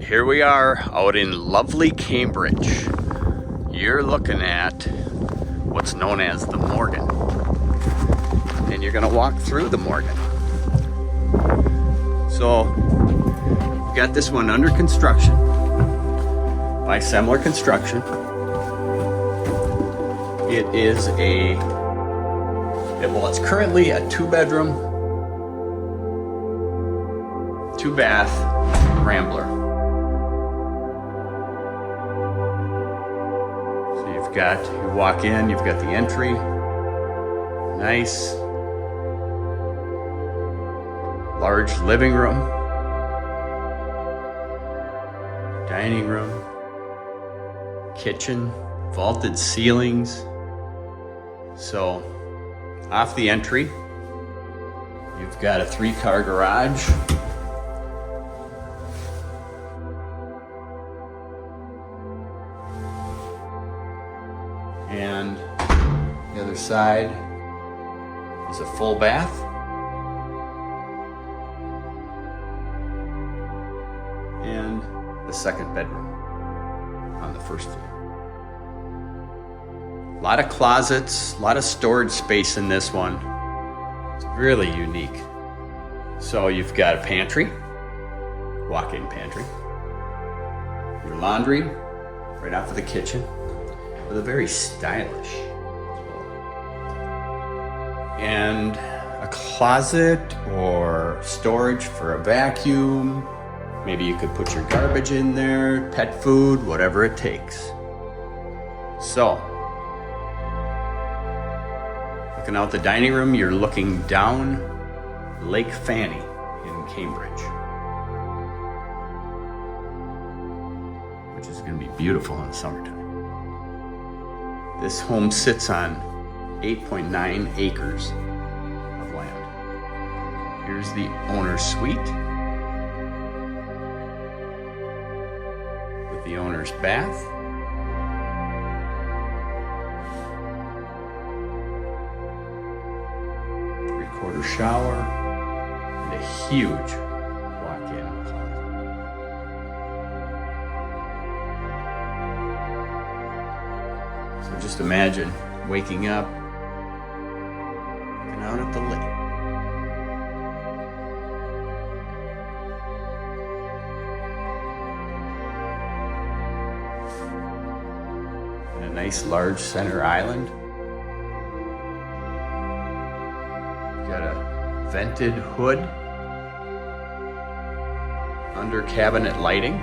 Here we are out in lovely Cambridge. You're looking at what's known as the Morgan. And you're gonna walk through the Morgan. So, we've got this one under construction by Rambler Construction. It is it's currently a 2-bedroom, 2-bath Rambler. So you walk in, you've got the entry, nice, large living room, dining room, kitchen, vaulted ceilings. So off the entry, you've got a 3-car garage. And the other side is a full bath. And the 2nd bedroom on the 1st floor. A lot of closets, a lot of storage space in this one. It's really unique. So you've got a pantry, walk-in pantry, your laundry right off of the kitchen with a very stylish, and a closet or storage for a vacuum. Maybe you could put your garbage in there, pet food, whatever it takes. So, looking out the dining room, you're looking down Lake Fannie in Cambridge, which is going to be beautiful in the summertime. This home sits on 8.9 acres of land. Here's the owner's suite with the owner's bath. Quarter shower, and a huge walk-in closet. So just imagine waking up, looking out at the lake. And a nice large center island. Got a vented hood, under cabinet lighting,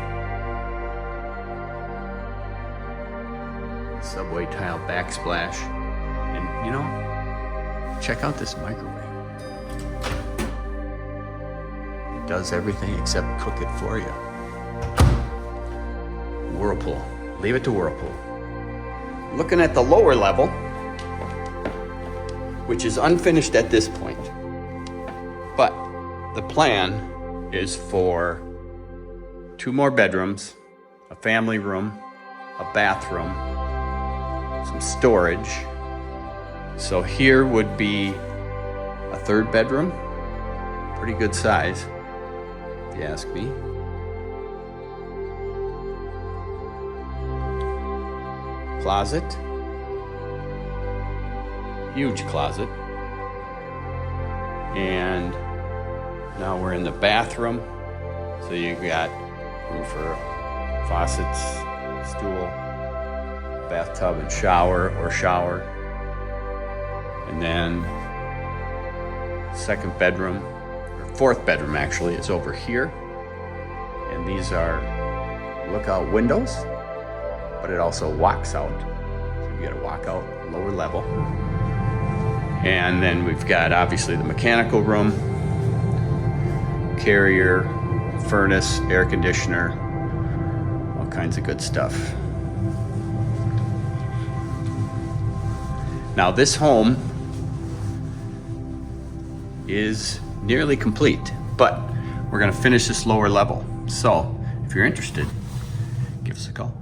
subway tile backsplash, and check out this microwave. It does everything except cook it for you. Whirlpool, leave it to Whirlpool. Looking at the lower level, which is unfinished at this point. But the plan is for 2 more bedrooms, a family room, a bathroom, some storage. So here would be a 3rd bedroom, pretty good size, if you ask me. Closet. Huge closet. And now we're in the bathroom. So you got room for faucets, stool, bathtub and shower. And then 2nd bedroom, or 4th bedroom actually, is over here. And these are lookout windows, but it also walks out. So you get a walkout lower level. And then we've got obviously the mechanical room, carrier, furnace, air conditioner, all kinds of good stuff. Now this home is nearly complete, but we're gonna finish this lower level. So if you're interested, give us a call.